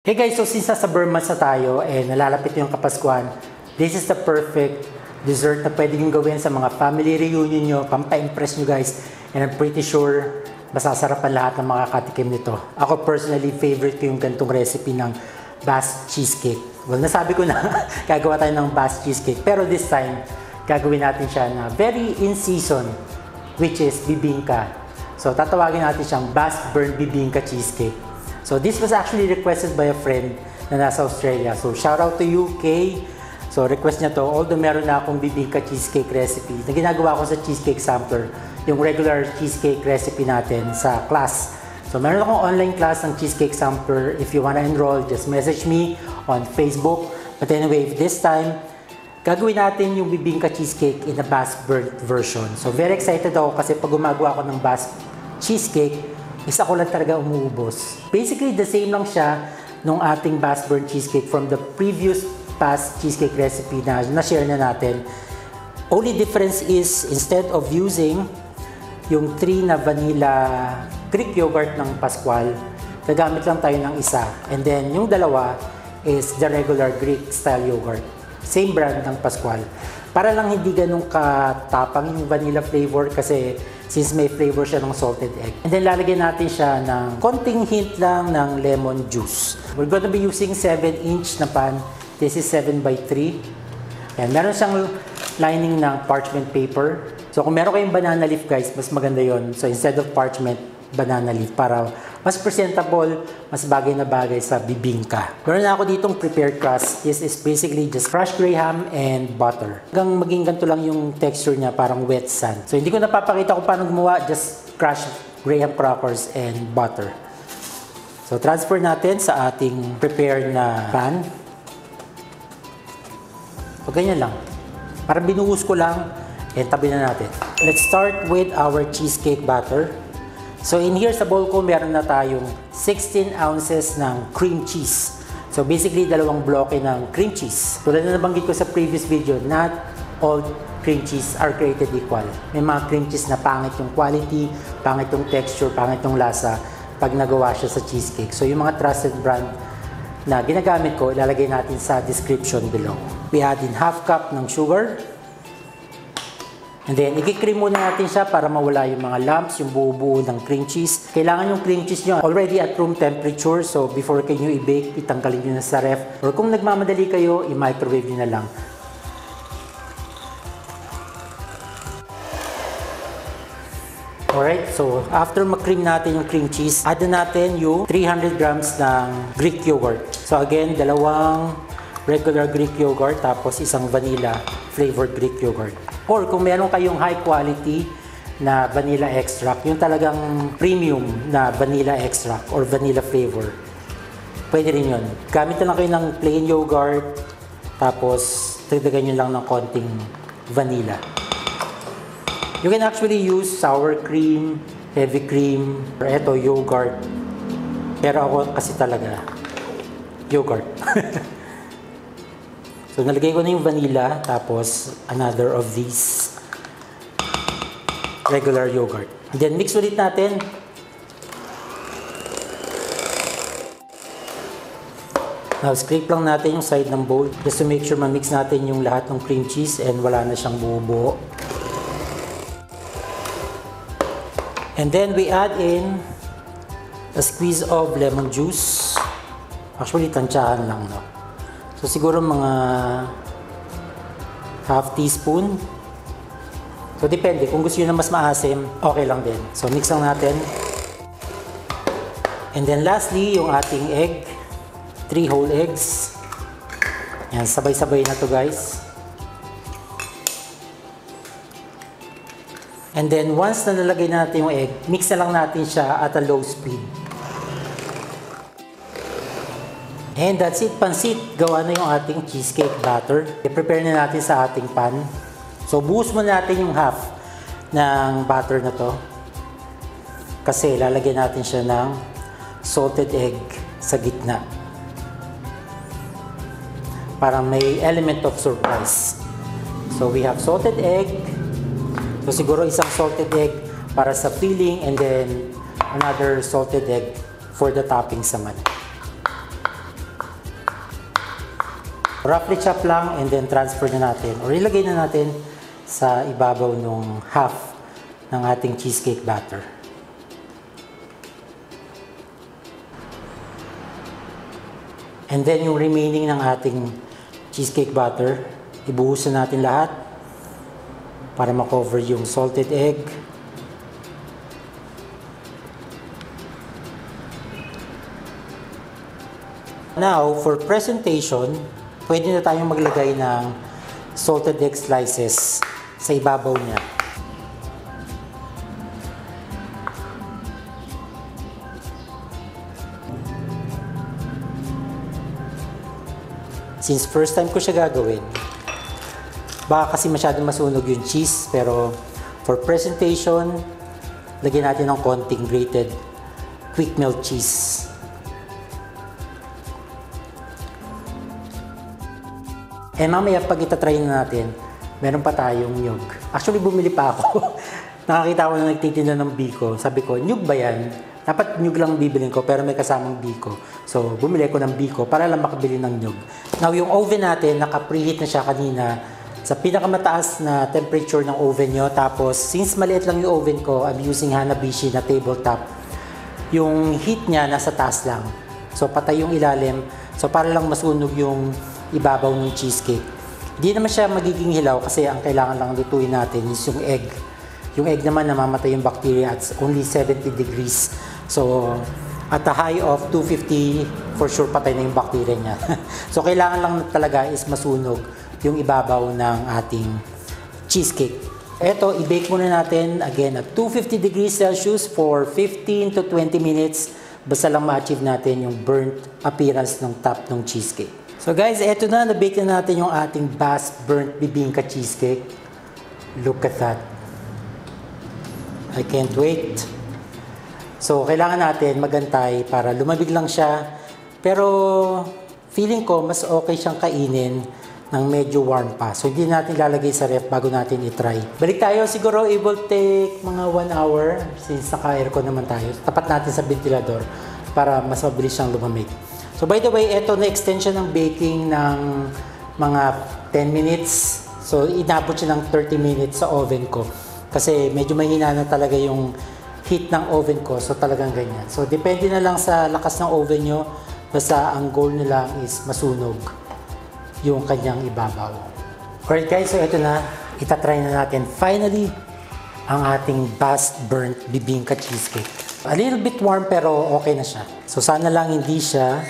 Hey guys, so since nasa Burma sa tayo nalalapit yung Kapaskuhan, this is the perfect dessert na pwede nyo gawin sa mga family reunion nyo, pampa-impress nyo guys. And I'm pretty sure masasarapan lahat ng makakatikim nito. Ako personally, favorite ko yung ganitong recipe ng Basque cheesecake. Well, nasabi ko na gagawa tayo ng Basque cheesecake. Pero this time, gagawin natin siya na very in season, which is bibingka. So tatawagin natin siyang Basque burnt bibingka cheesecake. So this was actually requested by a friend na nasa Australia. So shout out to you, Kay. So request niya to. Although meron na akong bibingka cheesecake recipe na ginagawa ko sa Cheesecake Sampler, yung regular cheesecake recipe natin sa class. So meron akong online class ng Cheesecake Sampler. If you wanna enroll, just message me on Facebook. But anyway, this time, gagawin natin yung bibingka cheesecake in a Basque burnt version. So very excited ako kasi pag gumagawa ako ng Basque cheesecake, isa ko lang talaga umuubos. Basically, the same lang siya nung ating Basque burnt cheesecake from the previous past cheesecake recipe na na-share na natin. Only difference is, instead of using yung 3 na vanilla Greek yogurt ng Pascual, gagamit lang tayo ng isa. And then, yung dalawa is the regular Greek style yogurt. Same brand ng Pascual. Para lang hindi ganun katapang yung vanilla flavor kasi since may flavor siya ng salted egg. And then lalagyan natin siya ng konting hint lang ng lemon juice. We're gonna be using 7-inch na pan. This is 7x3. And meron siyang lining ng parchment paper. So kung meron kayong banana leaf guys, mas maganda yon. So instead of parchment, banana leaf para mas presentable, mas bagay na bagay sa bibingka. Meron na ako ditong prepared crust. This is basically just crushed graham and butter. Hanggang maging ganito lang yung texture niya, parang wet sand. So hindi ko napapakita kung paano gumawa, just crushed graham crackers and butter. So transfer natin sa ating prepared na pan. O ganyan lang. Para binuhos ko lang, and tabi na natin. Let's start with our cheesecake batter. So in here sa bowl ko, meron na tayong 16 ounces ng cream cheese. So basically, dalawang bloke ng cream cheese. Tulad na nabanggit ko sa previous video, not all cream cheese are created equal. May mga cream cheese na pangit yung quality, pangit yung texture, pangit yung lasa pag nagawa siya sa cheesecake. So yung mga trusted brand na ginagamit ko, ilalagay natin sa description below. We add in half cup ng sugar. And then, i-cream muna natin siya para mawala yung mga lumps, yung buo-buo ng cream cheese. Kailangan yung cream cheese nyo already at room temperature. So, before kayo i-bake, itanggalin nyo na sa ref. Or kung nagmamadali kayo, i-microwave nyo na lang. Alright, so after mag-cream natin yung cream cheese, add na natin yung 300 grams ng Greek yogurt. So again, dalawang regular Greek yogurt, tapos isang vanilla flavored Greek yogurt. Or kung meron kayong high quality na vanilla extract, yung talagang premium na vanilla extract or vanilla flavor, pwede rin yun. Gamit na lang kayo ng plain yogurt, tapos dagdagan nyo lang ng konting vanilla. You can actually use sour cream, heavy cream, or eto, yogurt. Pero ako kasi talaga, yogurt. So, nalagay ko na yung vanilla, tapos another of these regular yogurt. And then, mix ulit natin. Now, scrape lang natin yung side ng bowl just to make sure ma-mix natin yung lahat ng cream cheese and wala na siyang buo-buo. And then, we add in a squeeze of lemon juice. Actually, tansyahan lang, no? So, siguro mga half teaspoon. So, depende. Kung gusto nyo na mas maasim, okay lang din. So, mix lang natin. And then, lastly, yung ating egg. 3 whole eggs. Yan, sabay-sabay na to guys. And then, once na nalagay natin yung egg, mix na lang natin siya at a low speed. And that's it, pansit. Gawa na yung ating cheesecake batter. I-prepare na natin sa ating pan. So, buhos mo natin yung half ng batter na to. Kasi lalagyan natin siya ng salted egg sa gitna. Para may element of surprise. So, we have salted egg. So, siguro isang salted egg para sa filling and then another salted egg for the toppings naman. Roughly chop lang and then transfer na natin or ilagay na natin sa ibabaw nung half ng ating cheesecake batter. And then yung remaining ng ating cheesecake batter, ibuhusan natin lahat para ma-cover yung salted egg. Now, for presentation, pwede na tayong maglagay ng salted egg slices sa ibabaw niya. Since first time ko siya gagawin, baka kasi masyadong masunog yung cheese, pero for presentation, lagyan natin ng konting grated quick melt cheese. And mamaya pag itatry na natin, meron pa tayong nyug. Actually, bumili pa ako. Nakakita ko na nagtitinda ng biko. Sabi ko, nyug ba yan? Dapat nyug lang bibilin ko, pero may kasamang biko. So, bumili ko ng biko para lang makabili ng nyug. Now, yung oven natin, naka-preheat na siya kanina sa pinakamataas na temperature ng oven nyo. Tapos, since maliit lang yung oven ko, I'm using Hanabishi na tabletop. Yung heat niya, nasa taas lang. So, patay yung ilalim. So, para lang masunog yung ibabaw ng cheesecake. Hindi naman siya magiging hilaw kasi ang kailangan lang lutuin natin is yung egg. Yung egg naman namamatay yung bacteria at only 70 degrees. So, at a high of 250, for sure patay na yung bacteria niya. So, kailangan lang talaga is masunog yung ibabaw ng ating cheesecake. Ito, i-bake muna natin again at 250 degrees Celsius for 15 to 20 minutes. Basta lang ma-achieve natin yung burnt appearance ng top ng cheesecake. So guys, eto na, na-bake na natin yung ating Bass Burnt Bibingka Cheesecake. Look at that. I can't wait. So, kailangan natin magantay para lumabig lang siya. Pero, feeling ko, mas okay siyang kainin ng medyo warm pa. So, hindi natin lalagay sa ref bago natin i-try. Balik tayo, siguro it will take mga 1 hour since naka-aircon naman tayo. Tapat natin sa ventilador para mas mabilis siyang lumamig. So by the way, ito na extension ng baking ng mga 10 minutes. So inabot siya ng 30 minutes sa oven ko. Kasi medyo mahina na talaga yung heat ng oven ko. So talagang ganyan. So depende na lang sa lakas ng oven nyo. Basta ang goal nyo lang is masunog yung kanyang ibabaw. Alright guys, so ito na. Itatry na natin finally ang ating Bass Burnt Bibingka Cheesecake. A little bit warm pero okay na siya. So sana lang hindi siya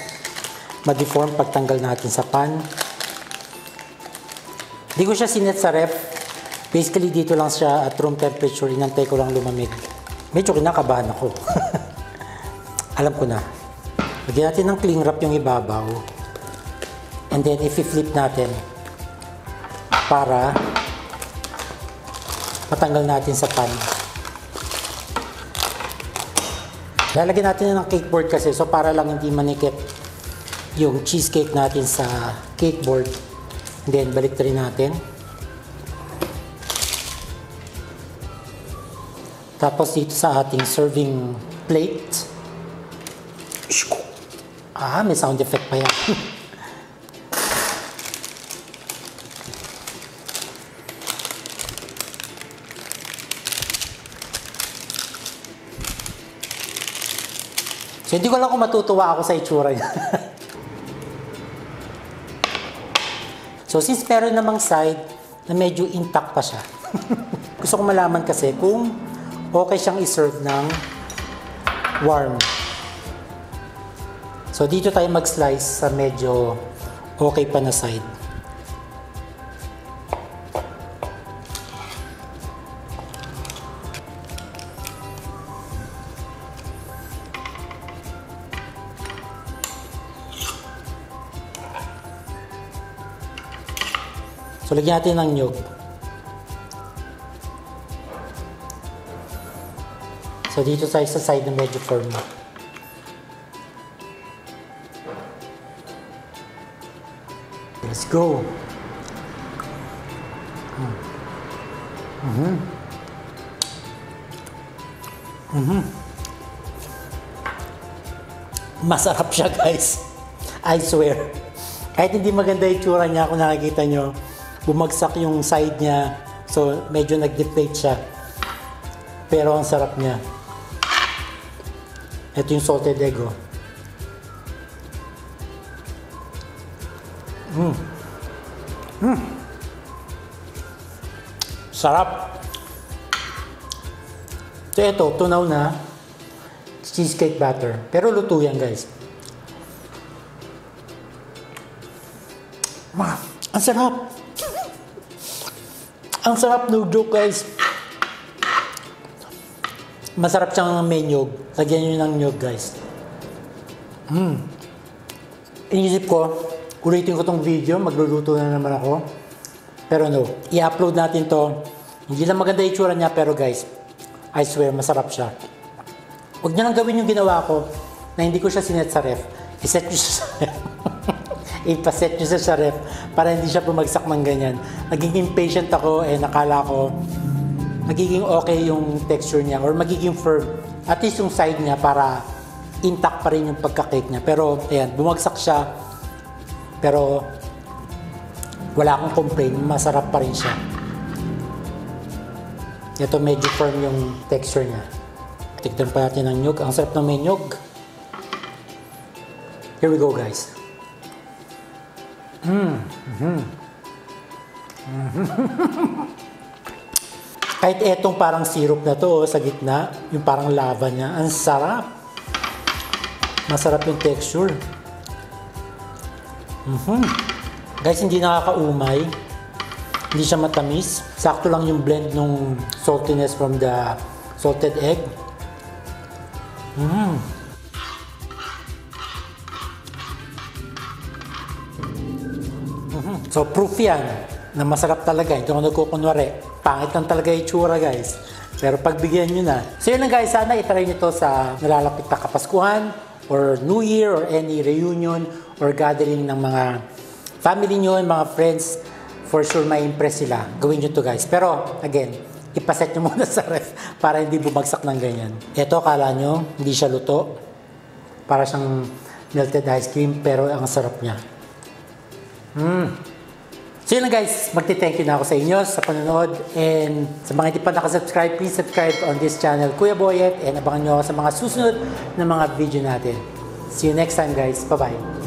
ma-deform pagtanggal natin sa pan. Hindi ko siya sinet sa ref. Basically, dito lang siya at room temperature. Inantay ko lang lumamig. Medyo kinakabahan ako. Alam ko na. Lagyan natin ng cling wrap yung ibabaw. And then, i-flip natin para matanggal natin sa pan. Lalagyan natin ng cake board kasi so para lang hindi manikip yung cheesecake natin sa cake board. And then, balik rin natin. Tapos dito sa ating serving plate. May sound effect pa yan. So, hindi ko lang kung matutuwa ako sa itsura niya. So, since meron namang side na medyo intact pa siya, gusto ko malaman kasi kung okay siyang iserve ng warm. So, dito tayo mag-slice sa medyo okay pa na side. So, lagyan natin ng nyug. So, dito tayo sa side na medyo firm. Let's go! Masarap siya, guys. I swear. Kahit hindi maganda yung tsura niya, kung nakikita nyo, bumagsak yung side niya. So, medyo nag-deflate siya. Pero ang sarap niya. Ito yung salted egg, oh. Sarap. So, ito, tunaw na cheesecake batter. Pero luto yan, guys. Ang sarap. Ang sarap, no joke, guys. Masarap siyang may nyog. Lagyan nyo ng nyog, guys. Inisip ko, ulitin ko tong video, magluluto na naman ako. Pero no, i-upload natin to. Hindi lang maganda yung itsura niya, pero guys, I swear, masarap siya. Huwag nyo lang gawin yung ginawa ko, na hindi ko siya sinet sa ref. I-set nyo siya sa ref. Ipaset nyo siya sa ref, para hindi siya bumagsak ng ganyan. Naging impatient ako, nakala ko, magiging okay yung texture niya or magiging firm. At least yung side niya para intact pa rin yung pagka-cake niya. Pero ayan, bumagsak siya. Pero wala akong complaint, masarap pa rin siya. Ito medyo firm yung texture niya. Tignan pa natin ang nyug. Ang sarap ng may nyug. Here we go, guys. Kahit etong parang syrup na to sa gitna, yung parang lava niya, ang sarap. Masarap yung texture. Guys, hindi nakakaumay. Hindi siya matamis. Sakto lang yung blend ng saltiness from the salted egg. So, proof yan na masarap talaga. Hindi ako nagkukunwari. Pangit lang talaga yung tsura, guys. Pero pagbigyan nyo na. So, yun lang, guys. Sana itry nyo to sa nalalapit na Kapaskuhan or New Year or any reunion or gathering ng mga family nyo and mga friends. For sure, may impress sila. Gawin nyo to, guys. Pero, again, ipaset nyo muna sa ref para hindi bumagsak ng ganyan. Ito, kala nyo, hindi siya luto. Para siyang melted ice cream, pero ang sarap niya. So yun lang, guys, magti-thank you na ako sa inyo sa panonood, and sa mga hindi pa nakasubscribe, please subscribe on this channel, Kuya Boyet, and abangan nyo ako sa mga susunod na mga video natin. See you next time, guys. Bye-bye.